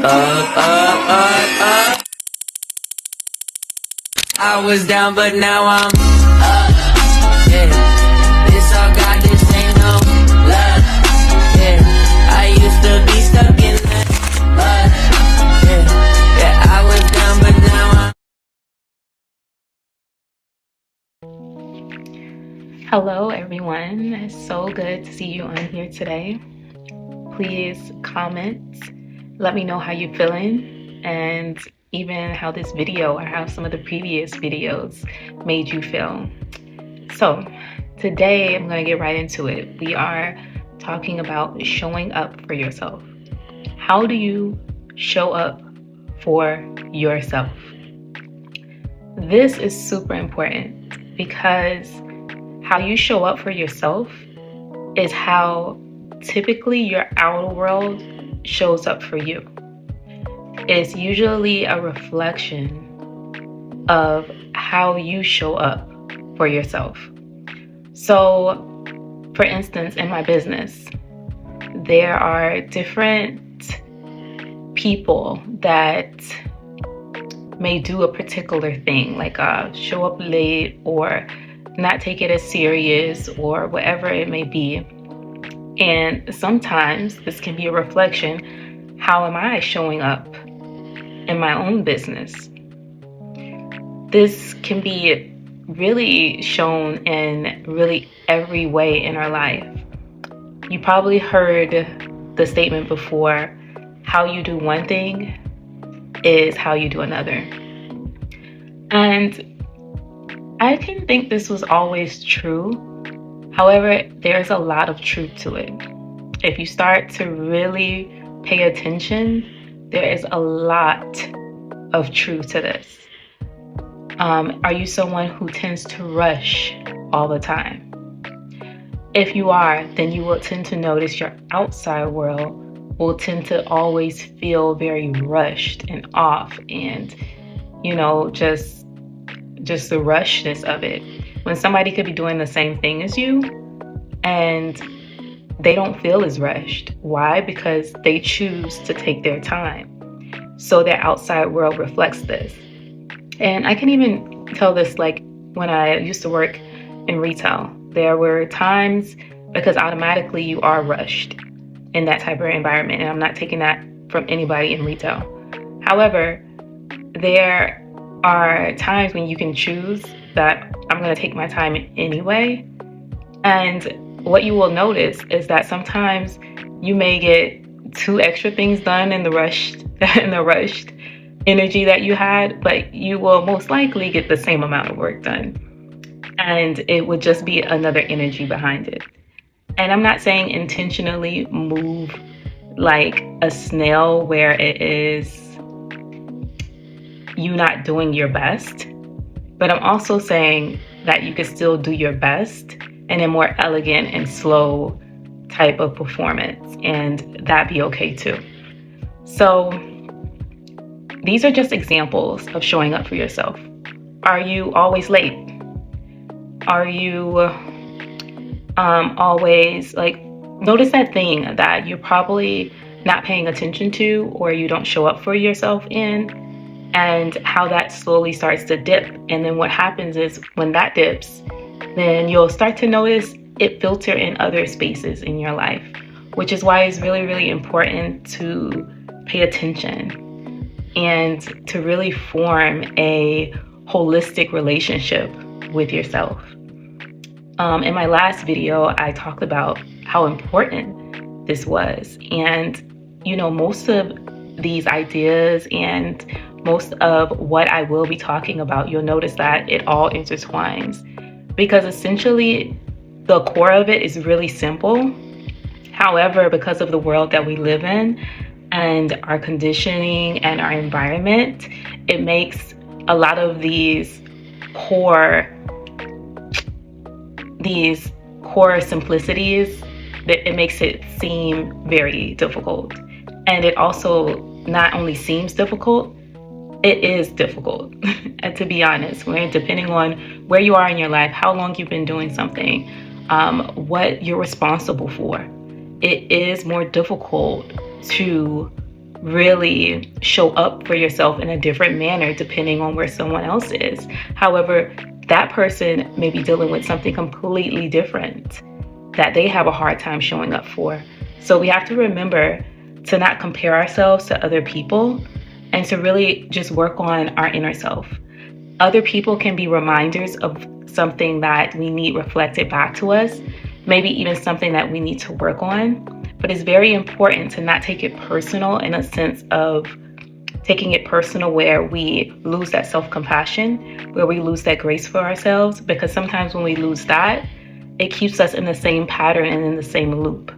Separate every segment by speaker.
Speaker 1: Up. I was down, but now I'm up. Yeah, this all God, this ain't no love. Yeah, I used to be stuck in that mud. Yeah, I was down, but now I'm.
Speaker 2: Hello everyone, it's so good to see you on here today. Please comment, let me know how you're feeling and even how this video or how some of the previous videos made you feel. So today I'm going to get right into it. We are talking about showing up for yourself. How do you show up for yourself? This is super important because how you show up for yourself is how typically your outer world shows up for you. It's usually a reflection of how you show up for yourself. So, for instance, in my business, there are different people that may do a particular thing, like show up late or not take it as serious or whatever it may be. And sometimes this can be a reflection, how am I showing up in my own business? This can be really shown in really every way in our life. You probably heard the statement before, how you do one thing is how you do another. And I can think this was always true. However, there's a lot of truth to it. If you start to really pay attention, there is a lot of truth to this. Are you someone who tends to rush all the time? If you are, then you will tend to notice your outside world will tend to always feel very rushed and off and, just the rushness of it. When somebody could be doing the same thing as you and they don't feel as rushed. Why? Because they choose to take their time. So their outside world reflects this. And I can even tell this, like when I used to work in retail, there were times because automatically you are rushed in that type of environment. And I'm not taking that from anybody in retail. However, there are times when you can choose that I'm going to take my time anyway. And what you will notice is that sometimes you may get 2 extra things done in the rushed energy that you had, but you will most likely get the same amount of work done. And it would just be another energy behind it. And I'm not saying intentionally move like a snail where it is you not doing your best, but I'm also saying that you can still do your best in a more elegant and slow type of performance, and that be okay too. So these are just examples of showing up for yourself. Are you always late? Are you always notice that thing that you're probably not paying attention to or you don't show up for yourself in, and how that slowly starts to dip. And then what happens is when that dips, then you'll start to notice it filter in other spaces in your life, which is why it's really, really important to pay attention and to really form a holistic relationship with yourself. In my last video, I talked about how important this was. And, most of these ideas and most of what I will be talking about, you'll notice that it all intertwines, because essentially the core of it is really simple. However, because of the world that we live in and our conditioning and our environment, it makes a lot of these core simplicities, that it makes it seem very difficult. And it also not only seems difficult, it is difficult. And to be honest, depending on where you are in your life, how long you've been doing something, what you're responsible for, it is more difficult to really show up for yourself in a different manner depending on where someone else is. However, that person may be dealing with something completely different that they have a hard time showing up for. So we have to remember to not compare ourselves to other people and to really just work on our inner self. Other people can be reminders of something that we need reflected back to us, maybe even something that we need to work on. But it's very important to not take it personal, in a sense of taking it personal where we lose that self-compassion, where we lose that grace for ourselves, because sometimes when we lose that, it keeps us in the same pattern and in the same loop,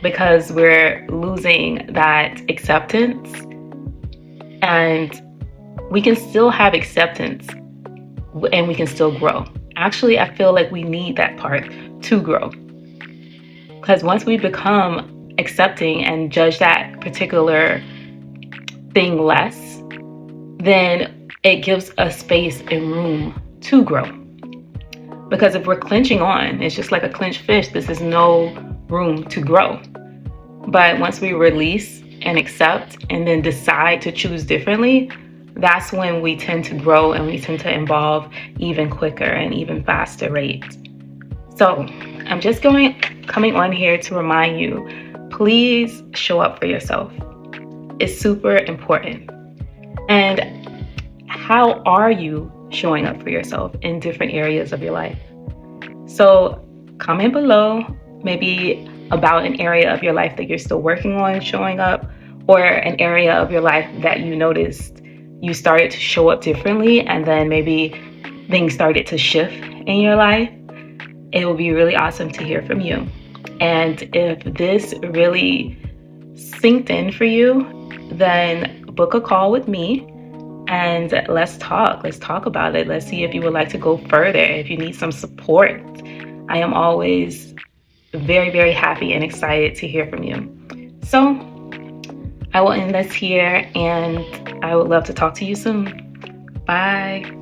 Speaker 2: because we're losing that acceptance. And we can still have acceptance and we can still grow. Actually, I feel like we need that part to grow, because once we become accepting and judge that particular thing less, then it gives us space and room to grow. Because if we're clenching on, it's just like a clenched fish. This is no room to grow. But once we release and accept and then decide to choose differently, that's when we tend to grow and we tend to evolve even quicker and even faster rate. So I'm just coming on here to remind you, please show up for yourself. It's super important. And how are you showing up for yourself in different areas of your life? So comment below, maybe about an area of your life that you're still working on showing up, or an area of your life that you noticed you started to show up differently, and then maybe things started to shift in your life. It will be really awesome to hear from you. And if this really synced in for you, then book a call with me and let's talk. Let's talk about it. Let's see if you would like to go further, if you need some support. I am always very, very happy and excited to hear from you. So I will end this here, and I would love to talk to you soon. Bye.